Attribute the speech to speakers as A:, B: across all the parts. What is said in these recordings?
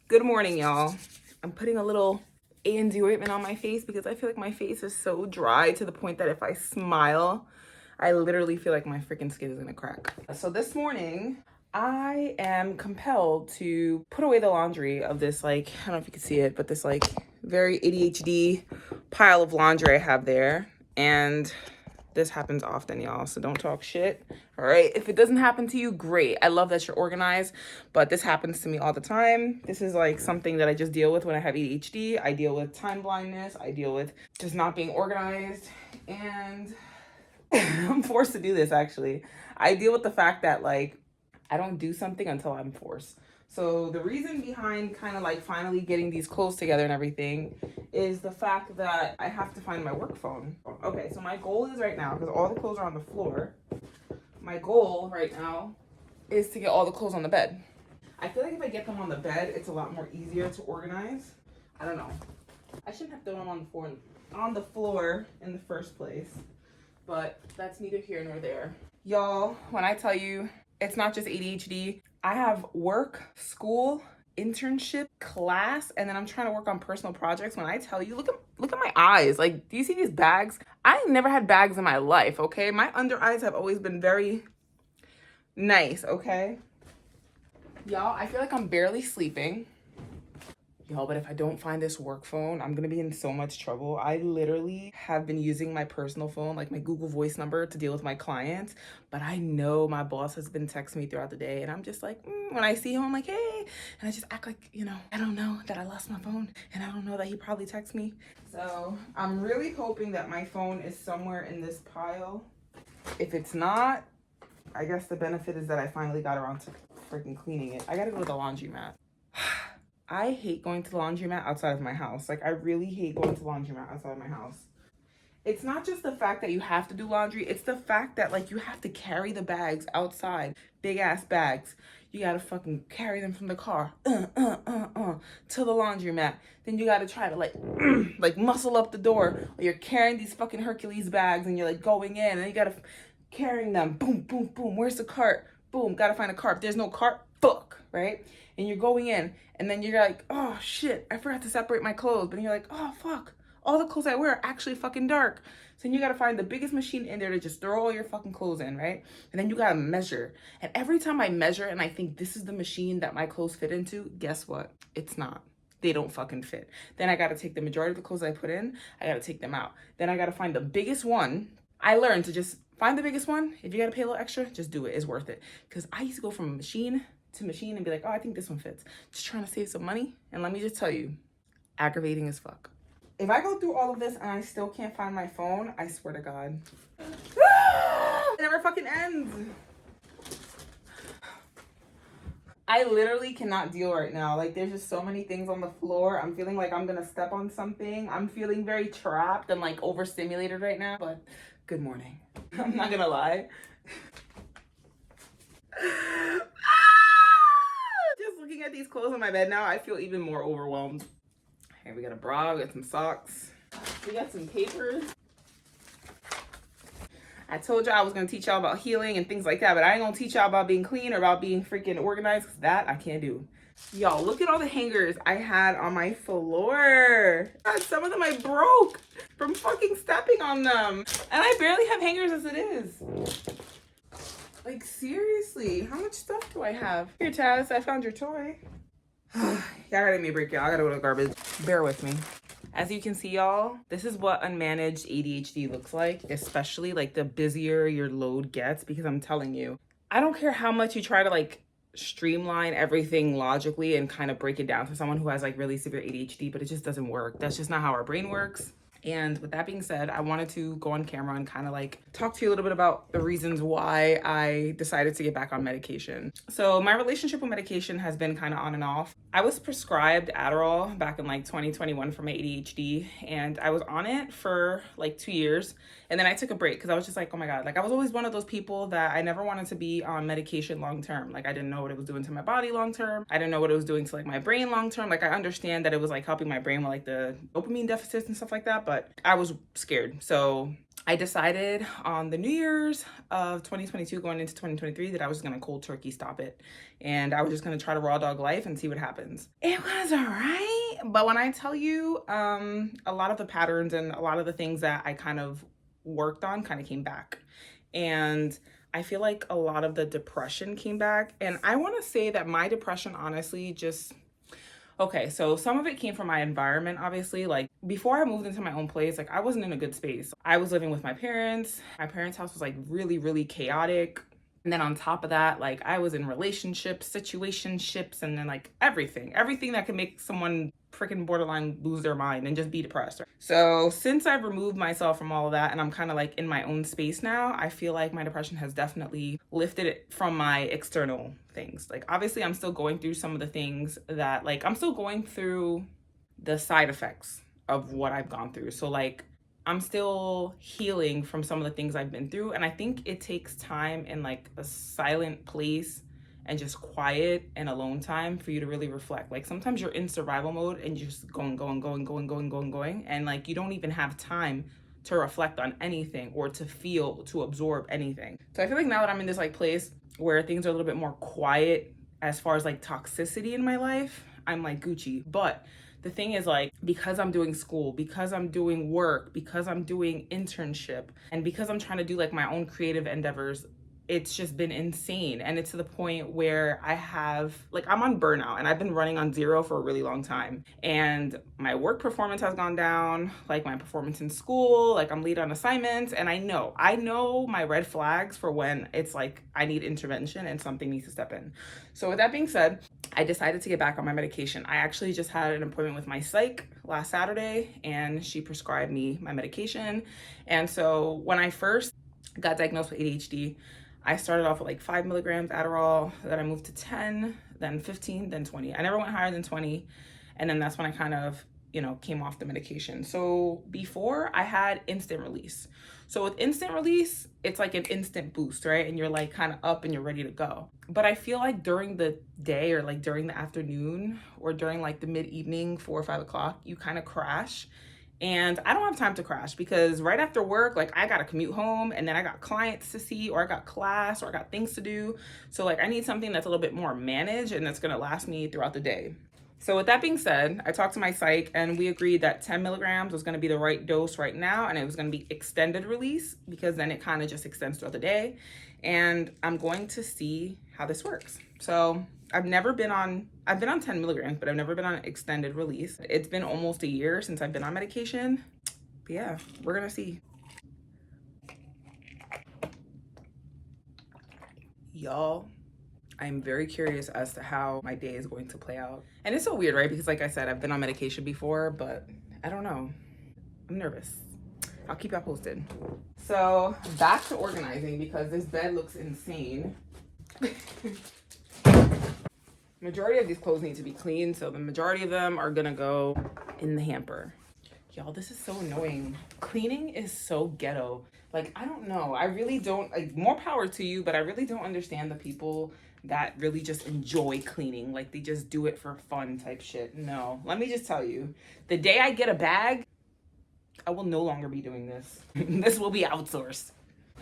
A: Good morning, y'all. I'm putting a little A&D ointment on my face because I feel like my face is so dry to the point that if I smile, I literally feel like my freaking skin is gonna crack. So this morning, I am compelled to put away the laundry of this, like, I don't know if you can see it, but this like very ADHD pile of laundry I have there. And this happens often, y'all, so don't talk shit. All right, if it doesn't happen to you, great. I love that you're organized, but this happens to me all the time. This is like something that I just deal with when I have ADHD. I deal with time blindness. I deal with just not being organized, and I'm forced to do this. Actually, I deal with the fact that like I don't do something until I'm forced. So the reason behind kind of like finally getting these clothes together and everything is the fact that I have to find my work phone. Okay, so my goal is right now, because all the clothes are on the floor, my goal right now is to get all the clothes on the bed. I feel like if I get them on the bed, it's a lot more easier to organize. I don't know. I shouldn't have thrown them on the floor in the first place, but that's neither here nor there. Y'all, when I tell you it's not just ADHD, I have work, school, internship, class, and then I'm trying to work on personal projects. When I tell you, look at my eyes. Like, do you see these bags? I never had bags in my life, okay? My under eyes have always been very nice, okay? Y'all, I feel like I'm barely sleeping. Y'all, but if I don't find this work phone, I'm gonna be in so much trouble. I literally have been using my personal phone, like my Google Voice number, to deal with my clients. But I know my boss has been texting me throughout the day, and I'm just like, when I see him, I'm like, hey. And I just act like, I don't know that I lost my phone, and I don't know that he probably texted me. So I'm really hoping that my phone is somewhere in this pile. If it's not, I guess the benefit is that I finally got around to freaking cleaning it. I gotta go to the laundromat. I hate going to the laundromat outside of my house. Like, I really hate going to the laundromat outside of my house. It's not just the fact that you have to do laundry. It's the fact that, like, you have to carry the bags outside. Big-ass bags. You gotta fucking carry them from the car to the laundromat. Then you gotta try to, like, like, muscle up the door. Or you're carrying these fucking Hercules bags and you're, like, going in. And you gotta carrying them. Boom, boom, boom. Where's the cart? Boom, gotta find a cart. If there's no cart, fuck, right? And you're going in, and then you're like, oh shit, I forgot to separate my clothes. But then you're like, oh fuck, all the clothes I wear are actually fucking dark. So then you gotta find the biggest machine in there to just throw all your fucking clothes in, right? And then you gotta measure. And every time I measure and I think this is the machine that my clothes fit into, guess what? It's not. They don't fucking fit. Then I gotta take the majority of the clothes I put in, I gotta take them out. Then I gotta find the biggest one. I learned to just find the biggest one. If you gotta pay a little extra, just do it. It's worth it. Because I used to go from machine to machine and be like, oh, I think this one fits. Just trying to save some money. And let me just tell you, aggravating as fuck. If I go through all of this and I still can't find my phone, I swear to God. It never fucking ends. I literally cannot deal right now. Like, there's just so many things on the floor. I'm feeling like I'm gonna step on something. I'm feeling very trapped and like overstimulated right now. But good morning. I'm not gonna lie. Just looking at these clothes on my bed now, I feel even more overwhelmed. Here we got a bra, we got some socks, we got some papers. I told y'all I was gonna teach y'all about healing and things like that, but I ain't gonna teach y'all about being clean or about being freaking organized, because that I can't do. Y'all, look at all the hangers I had on my floor. God, some of them I broke from fucking stepping on them. And I barely have hangers as it is. Like, seriously, how much stuff do I have? Here, Taz, I found your toy. Y'all gotta give me a break, y'all. I gotta go to the garbage. Bear with me. As you can see, y'all, this is what unmanaged ADHD looks like, especially like the busier your load gets, because I'm telling you, I don't care how much you try to like streamline everything logically and kind of break it down for someone who has like really severe ADHD, but it just doesn't work. That's just not how our brain works. And with that being said, I wanted to go on camera and kind of like talk to you a little bit about the reasons why I decided to get back on medication. So my relationship with medication has been kind of on and off. I was prescribed Adderall back in like 2021 for my ADHD, and I was on it for like 2 years. And then I took a break because I was just like, oh my God, like I was always one of those people that I never wanted to be on medication long term. Like I didn't know what it was doing to my body long term. I didn't know what it was doing to like my brain long term. Like I understand that it was like helping my brain with like the dopamine deficits and stuff like that, but I was scared. So I decided on the New Year's of 2022 going into 2023 that I was gonna cold turkey stop it. And I was just gonna try to raw dog life and see what happens. It was all right. But when I tell you, a lot of the patterns and a lot of the things that I kind of worked on kind of came back. And I feel like a lot of the depression came back. And I wanna say that my depression honestly just okay, so some of it came from my environment, obviously. Like before I moved into my own place, like I wasn't in a good space. I was living with my parents. My parents' house was like really, really chaotic. And then on top of that, like I was in relationships, situationships, and then like everything that could make someone freaking borderline lose their mind and just be depressed. So since I've removed myself from all of that and I'm kind of like in my own space now, I feel like my depression has definitely lifted it from my external things. Like obviously I'm still going through some of the things that like I'm still going through the side effects of what I've gone through. So like I'm still healing from some of the things I've been through. And I think it takes time in like a silent place and just quiet and alone time for you to really reflect. Like sometimes you're in survival mode and you're just going. And like you don't even have time to reflect on anything or to feel, to absorb anything. So I feel like now that I'm in this like place where things are a little bit more quiet as far as like toxicity in my life, I'm like Gucci. But the thing is like, because I'm doing school, because I'm doing work, because I'm doing internship, and because I'm trying to do like my own creative endeavors, it's just been insane. And it's to the point where I'm on burnout and I've been running on zero for a really long time. And my work performance has gone down, like my performance in school, like I'm late on assignments. And I know my red flags for when it's like I need intervention and something needs to step in. So with that being said, I decided to get back on my medication. I actually just had an appointment with my psych last Saturday and she prescribed me my medication. And so when I first got diagnosed with ADHD, I started off with like 5 milligrams Adderall, then I moved to 10, then 15, then 20. I never went higher than 20. And then that's when I kind of, came off the medication. So before I had instant release. So with instant release, it's like an instant boost, right? And you're like kind of up and you're ready to go. But I feel like during the day or like during the afternoon or during like the mid-evening, 4 or 5 o'clock, you kind of crash. And I don't have time to crash because right after work, like I got to commute home and then I got clients to see or I got class or I got things to do. So like I need something that's a little bit more managed and that's going to last me throughout the day. So with that being said, I talked to my psych and we agreed that 10 milligrams was going to be the right dose right now. And it was going to be extended release because then it kind of just extends throughout the day. And I'm going to see how this works. So I've been on 10 milligrams, but I've never been on extended release. It's been almost a year since I've been on medication. But yeah, we're gonna see. Y'all, I'm very curious as to how my day is going to play out. And it's so weird, right? Because like I said, I've been on medication before, but I don't know. I'm nervous. I'll keep y'all posted. So back to organizing because this bed looks insane. Majority of these clothes need to be cleaned, so the majority of them are gonna go in the hamper. Y'all, this is so annoying. Cleaning is so ghetto. Like, I don't know. I really don't, like, more power to you, but I really don't understand the people that really just enjoy cleaning. Like, they just do it for fun type shit. No, let me just tell you, the day I get a bag, I will no longer be doing this. This will be outsourced.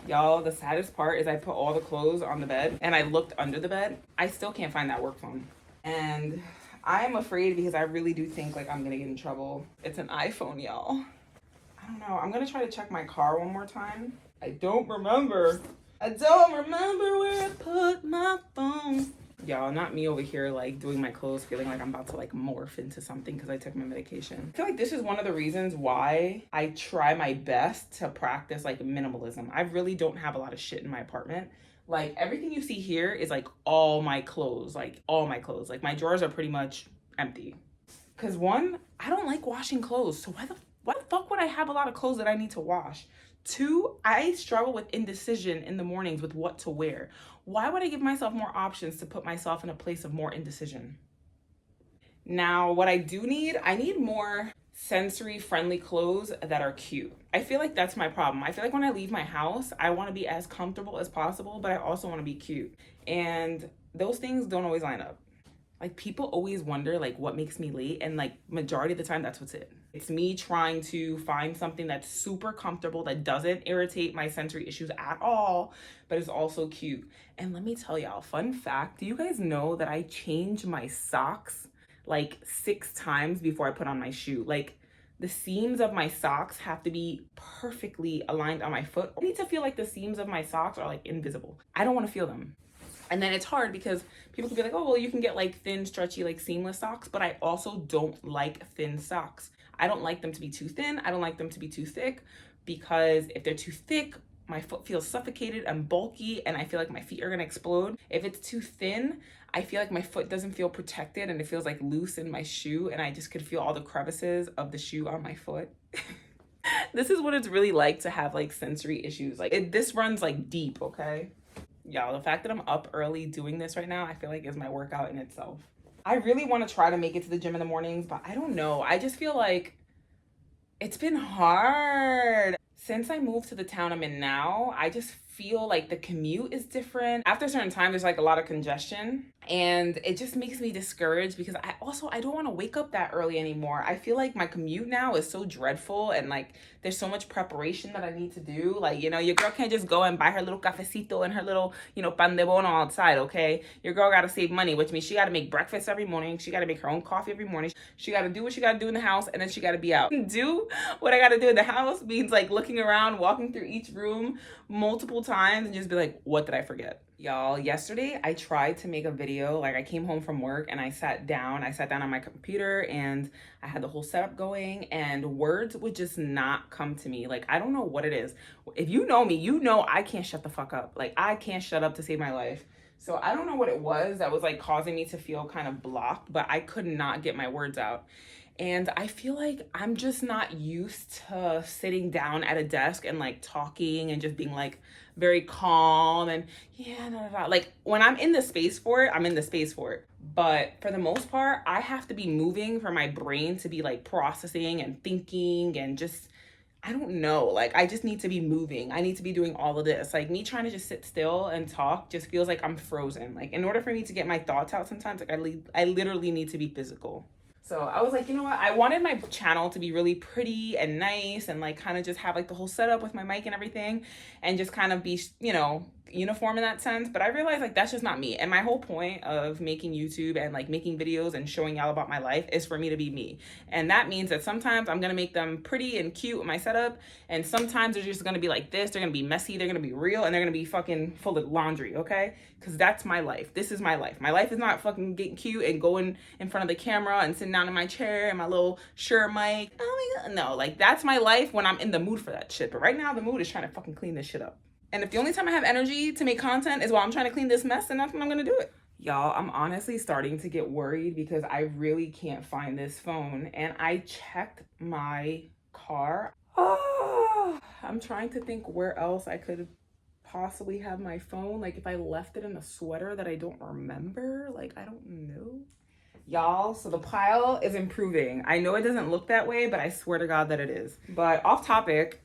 A: Y'all, the saddest part is I put all the clothes on the bed and I looked under the bed. I still can't find that work phone. And I'm afraid because I really do think like I'm gonna get in trouble. It's an iPhone, y'all. I don't know. I'm gonna try to check my car one more time. I don't remember where I put my phone. Y'all, not me over here like doing my clothes feeling like I'm about to like morph into something because I took my medication. I feel like this is one of the reasons why I try my best to practice like minimalism. I really don't have a lot of shit in my apartment. Like everything you see here is like all my clothes. Like my drawers are pretty much empty. Cause one, I don't like washing clothes. So why the fuck would I have a lot of clothes that I need to wash? Two, I struggle with indecision in the mornings with what to wear. Why would I give myself more options to put myself in a place of more indecision? Now, what I need more sensory friendly clothes that are cute. I feel like that's my problem. I feel like when I leave my house, I want to be as comfortable as possible, but I also want to be cute. And those things don't always line up. Like, people always wonder like what makes me late, and like majority of the time that's what's it. It's me trying to find something that's super comfortable, that doesn't irritate my sensory issues at all, but is also cute. And let me tell y'all, fun fact, do you guys know that I change my socks like 6 times before I put on my shoe? Like, the seams of my socks have to be perfectly aligned on my foot. I need to feel like the seams of my socks are like invisible. I don't want to feel them. And then it's hard because people can be like, oh, well, you can get like thin, stretchy, like seamless socks. But I also don't like thin socks. I don't like them to be too thin. I don't like them to be too thick, because if they're too thick, my foot feels suffocated and bulky, and I feel like my feet are gonna explode. If it's too thin, I feel like my foot doesn't feel protected and it feels like loose in my shoe, and I just could feel all the crevices of the shoe on my foot. This is what it's really like to have like sensory issues. Like, this runs like deep, okay? Y'all, the fact that I'm up early doing this right now, I feel like is my workout in itself. I really want to try to make it to the gym in the mornings, but I don't know. I just feel like it's been hard. Since I moved to the town I'm in now, I just feel like the commute is different. After a certain time, there's like a lot of congestion, and it just makes me discouraged because I don't want to wake up that early anymore. I feel like my commute now is so dreadful, and like there's so much preparation that I need to do. Like, you know, your girl can't just go and buy her little cafecito and her little, you know, pan de bono outside, okay? Your girl got to save money, which means she got to make breakfast every morning. She got to make her own coffee every morning. She got to do what she got to do in the house, and then she got to be out. Do what I got to do in the house means like looking around, walking through each room multiple times, and just be like, what did I forget? Y'all, yesterday I tried to make a video. Like, I came home from work and I sat down on my computer and I had the whole setup going, and words would just not come to me. Like, I don't know what it is. If you know me, you know I can't shut the fuck up. Like, I can't shut up to save my life. So I don't know what it was that was like causing me to feel kind of blocked, but I could not get my words out. And I feel like I'm just not used to sitting down at a desk and like talking and just being like very calm and yeah, da, da, da. Like, when I'm in the space for it, I'm in the space for it. But for the most part, I have to be moving for my brain to be like processing and thinking and just, I don't know, like I just need to be moving. I need to be doing all of this. Like, me trying to just sit still and talk just feels like I'm frozen. Like, in order for me to get my thoughts out sometimes, like I literally need to be physical. So I was like, you know what? I wanted my channel to be really pretty and nice and like kind of just have like the whole setup with my mic and everything and just kind of be, you know, uniform in that sense. But I realized like that's just not me. And my whole point of making YouTube and like making videos and showing y'all about my life is for me to be me. And that means that sometimes I'm going to make them pretty and cute with my setup. And sometimes they're just going to be like this. They're going to be messy. They're going to be real. And they're going to be fucking full of laundry. Okay. Because that's my life. This is my life. My life is not fucking getting cute and going in front of the camera and sitting down in my chair and my little Shure mic. Oh my God. No, like that's my life when I'm in the mood for that shit. But right now the mood is trying to fucking clean this shit up. And if the only time I have energy to make content is while I'm trying to clean this mess, then that's when I'm gonna do it. Y'all, I'm honestly starting to get worried because I really can't find this phone. And I checked my car. Oh, I'm trying to think where else I could possibly have my phone. Like, if I left it in a sweater that I don't remember, like, I don't know. Y'all, so the pile is improving. I know it doesn't look that way, but I swear to God that it is. But off topic,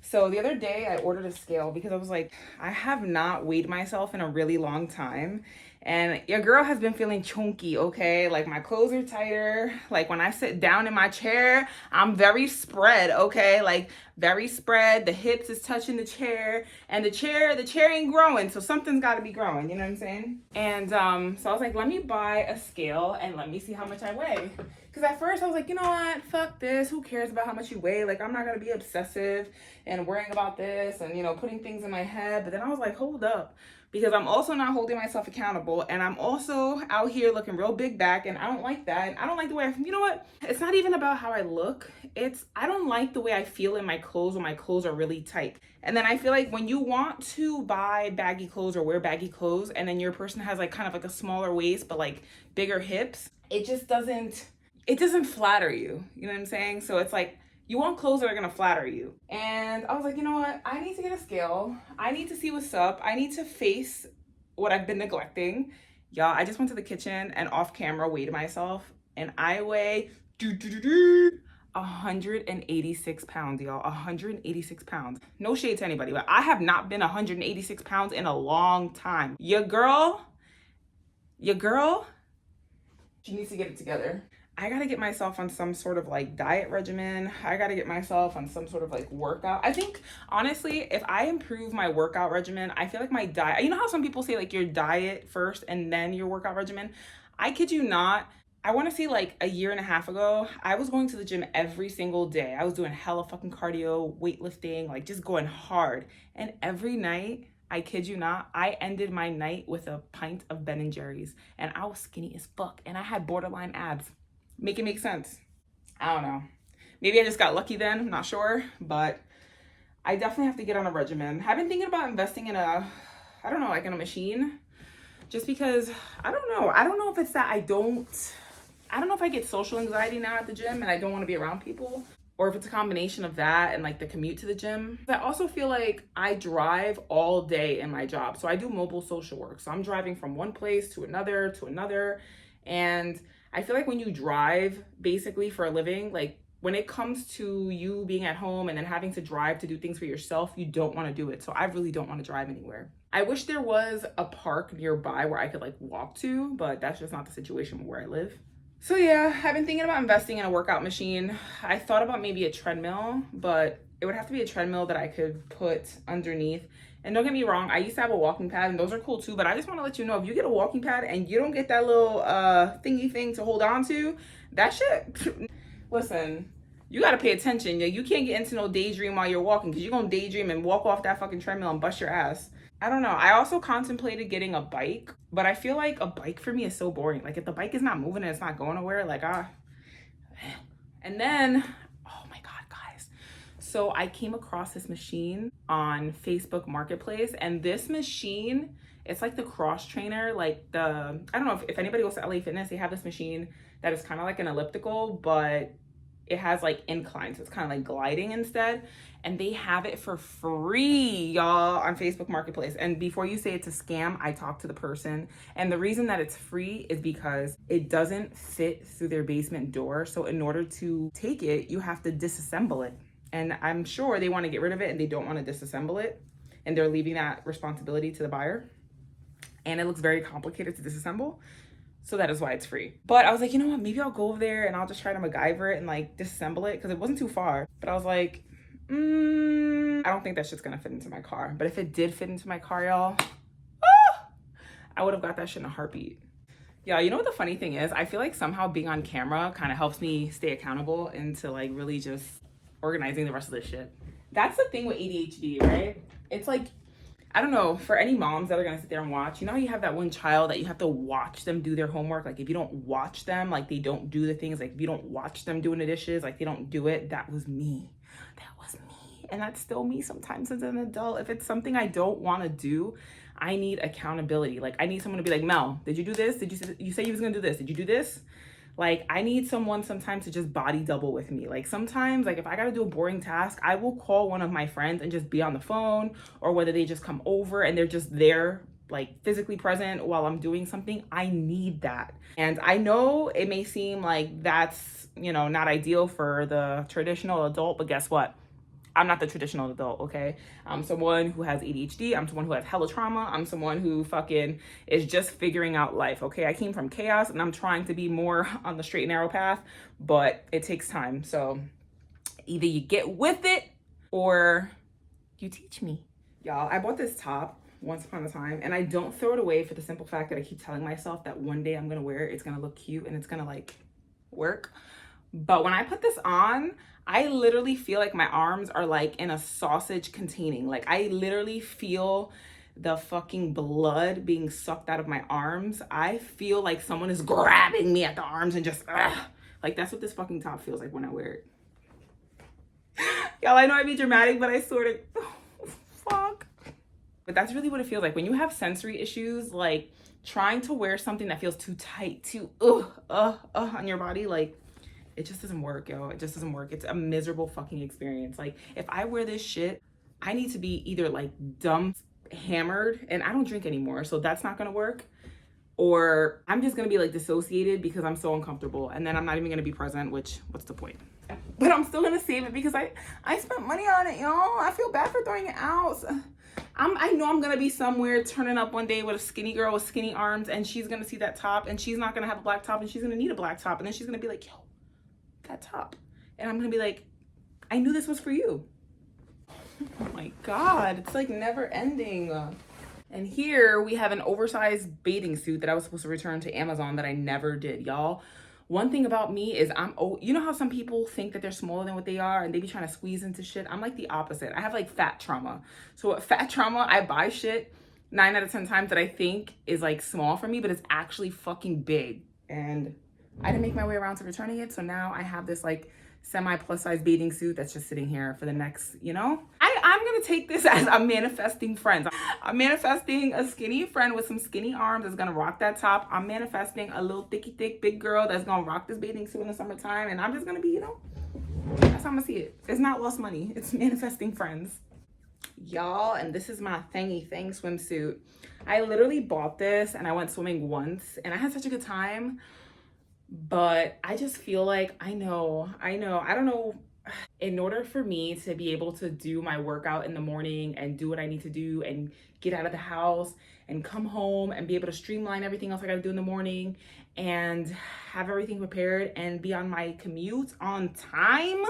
A: so the other day I ordered a scale because I was like, I have not weighed myself in a really long time. And your girl has been feeling chunky, okay? Like, my clothes are tighter. Like, when I sit down in my chair, I'm very spread, okay? Like, very spread. The hips is touching the chair. And the chair ain't growing. So something's got to be growing, you know what I'm saying? And so I was like, let me buy a scale and let me see how much I weigh. Because at first I was like, you know what? Fuck this. Who cares about how much you weigh? Like, I'm not going to be obsessive and worrying about this and, you know, putting things in my head. But then I was like, hold up. Because I'm also not holding myself accountable, and I'm also out here looking real big back, and I don't like that. And I don't like the way you know what? It's not even about how I look. I don't like the way I feel in my clothes when my clothes are really tight. And then I feel like when you want to buy baggy clothes or wear baggy clothes, and then your person has like kind of like a smaller waist, but like bigger hips, it doesn't flatter you. You know what I'm saying? So it's like, you want clothes that are gonna flatter you. And I was like, you know what? I need to get a scale. I need to see what's up. I need to face what I've been neglecting. Y'all, I just went to the kitchen and off camera weighed myself, and I weigh 186 pounds, y'all. 186 pounds. No shade to anybody, but I have not been 186 pounds in a long time. Your girl She needs to get it together. I gotta get myself on some sort of like diet regimen. I gotta get myself on some sort of like workout. I think honestly, if I improve my workout regimen, I feel like my diet, you know how some people say like your diet first and then your workout regimen? I kid you not. I want to say like a year and a half ago, I was going to the gym every single day. I was doing hella fucking cardio, weightlifting, like just going hard. And every night, I kid you not, I ended my night with a pint of Ben and Jerry's, and I was skinny as fuck, and I had borderline abs. Make it make sense. I don't know. Maybe I just got lucky then, I'm not sure, but I definitely have to get on a regimen. I've been thinking about investing in I don't know, like in a machine, just because, I don't know. I don't know if it's that I don't know if I get social anxiety now at the gym and I don't want to be around people, or if it's a combination of that and like the commute to the gym. I also feel like I drive all day in my job. So I do mobile social work. So I'm driving from one place to another. And I feel like when you drive basically for a living, like when it comes to you being at home and then having to drive to do things for yourself, you don't want to do it. So I really don't want to drive anywhere. I wish there was a park nearby where I could like walk to, but that's just not the situation where I live. So yeah, I've been thinking about investing in a workout machine. I thought about maybe a treadmill, but it would have to be a treadmill that I could put underneath. And don't get me wrong, I used to have a walking pad and those are cool too, but I just want to let you know, if you get a walking pad and you don't get that little thingy thing to hold on to, that shit, listen, you got to pay attention. You can't get into no daydream while you're walking, because you're going to daydream and walk off that fucking treadmill and bust your ass. I don't know. I also contemplated getting a bike, but I feel like a bike for me is so boring. Like if the bike is not moving and it's not going nowhere, like and then, oh my God, guys. So I came across this machine on Facebook Marketplace, and this machine, it's like the cross trainer, like I don't know if anybody goes to LA Fitness, they have this machine that is kind of like an elliptical, but it has like inclines. So it's kind of like gliding instead. And they have it for free, y'all, on Facebook Marketplace. And before you say it's a scam, I talked to the person. And the reason that it's free is because it doesn't fit through their basement door. So in order to take it, you have to disassemble it. And I'm sure they want to get rid of it and they don't want to disassemble it. And they're leaving that responsibility to the buyer. And it looks very complicated to disassemble. So that is why it's free. But I was like, you know what? Maybe I'll go over there and I'll just try to MacGyver it and like disassemble it, because it wasn't too far. But I was like, I don't think that shit's gonna fit into my car. But if it did fit into my car, y'all, I would have got that shit in a heartbeat. Y'all, you know what the funny thing is? I feel like somehow being on camera kind of helps me stay accountable into like really just organizing the rest of this shit. That's the thing with ADHD, right? It's like, I don't know, for any moms that are gonna sit there and watch, you know how you have that one child that you have to watch them do their homework? Like if you don't watch them, like they don't do the things. Like if you don't watch them doing the dishes, like they don't do it. That was me. And that's still me sometimes as an adult. If it's something I don't want to do, I need accountability. Like I need someone to be like, Mel, did you do this? You say you was gonna do this? Did you do this? Like I need someone sometimes to just body double with me. Like sometimes, like if I gotta do a boring task, I will call one of my friends and just be on the phone, or whether they just come over and they're just there, like physically present while I'm doing something. I need that. And I know it may seem like that's, you know, not ideal for the traditional adult, but guess what? I'm not the traditional adult, okay? I'm someone who has ADHD. I'm someone who has hella trauma. I'm someone who fucking is just figuring out life, okay? I came from chaos and I'm trying to be more on the straight and narrow path, but it takes time. So either you get with it or you teach me. Y'all, I bought this top once upon a time, and I don't throw it away for the simple fact that I keep telling myself that one day I'm gonna wear it, it's gonna look cute and it's gonna like work. But when I put this on, I literally feel like my arms are like in a sausage containing. Like I literally feel the fucking blood being sucked out of my arms. I feel like someone is grabbing me at the arms and just, like that's what this fucking top feels like when I wear it. Y'all, I know I'd be dramatic, but I sort of, fuck. But that's really what it feels like. When you have sensory issues, like trying to wear something that feels too tight, too, on your body, like, it just doesn't work, yo. It just doesn't work. It's a miserable fucking experience. Like, if I wear this shit, I need to be either like dumb hammered, and I don't drink anymore, so that's not gonna work, or I'm just gonna be like dissociated because I'm so uncomfortable, and then I'm not even gonna be present, which, what's the point? But I'm still gonna save it because I spent money on it, y'all. I feel bad for throwing it out. I know I'm gonna be somewhere turning up one day with a skinny girl with skinny arms, and she's gonna see that top, and she's not gonna have a black top, and she's gonna need a black top, and then she's gonna be like, yo, that top. And I'm gonna be like, I knew this was for you. Oh my God, it's like never ending. And here we have an oversized bathing suit that I was supposed to return to Amazon that I never did, y'all. One thing about me is you know how some people think that they're smaller than what they are and they be trying to squeeze into shit? I'm like the opposite. I have like fat trauma. So with fat trauma, I buy shit 9 out of 10 times that I think is like small for me, but it's actually fucking big. And I didn't make my way around to returning it. So now I have this like semi plus size bathing suit that's just sitting here for the next, you know? I'm gonna take this as I'm manifesting friends. I'm manifesting a skinny friend with some skinny arms that's gonna rock that top. I'm manifesting a little thicky thick big girl that's gonna rock this bathing suit in the summertime, and I'm just gonna be, you know, that's how I'm gonna see it. It's not lost money, it's manifesting friends. Y'all, and this is my thangy thang swimsuit. I literally bought this and I went swimming once and I had such a good time, but I just feel like I don't know, in order for me to be able to do my workout in the morning and do what I need to do and get out of the house and come home and be able to streamline everything else I gotta do in the morning and have everything prepared and be on my commute on time,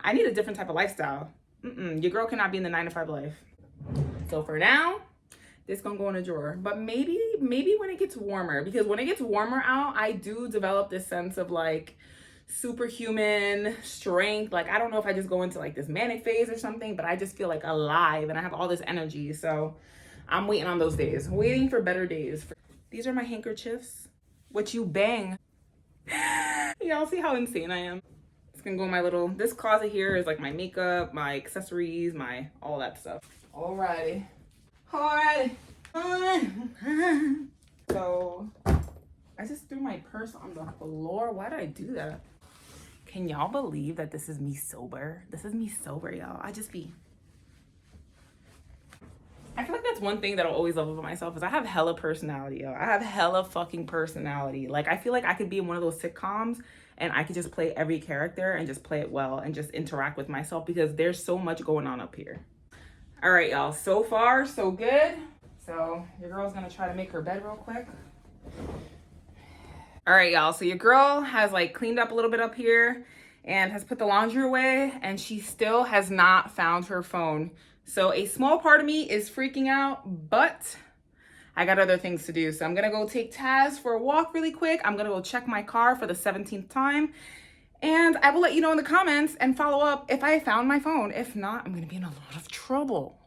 A: I need a different type of lifestyle. Your girl cannot be in the 9-to-5 life. So for now, this gonna go in a drawer. But maybe when it gets warmer, because when it gets warmer out, I do develop this sense of like superhuman strength. Like, I don't know if I just go into like this manic phase or something, but I just feel like alive and I have all this energy. So I'm waiting on those days, waiting for better days. These are my handkerchiefs, which you bang. Y'all see how insane I am? It's gonna go in my little, this closet here is like my makeup, my accessories, my, all that stuff. Alrighty. So I just threw my purse on the floor. Why did I do that? Can y'all believe that this is me sober? This is me sober, y'all. I feel like that's one thing that I'll always love about myself is I have hella personality, yo. I have hella fucking personality. Like, I feel like I could be in one of those sitcoms and I could just play every character and just play it well and just interact with myself because there's so much going on up here. All right, y'all. So far, so good. So your girl's gonna try to make her bed real quick. All right, y'all. So your girl has like cleaned up a little bit up here and has put the laundry away, and she still has not found her phone. So a small part of me is freaking out, but I got other things to do. So I'm gonna go take Taz for a walk really quick. I'm gonna go check my car for the 17th time. And I will let you know in the comments and follow up if I found my phone. If not, I'm gonna be in a lot of trouble.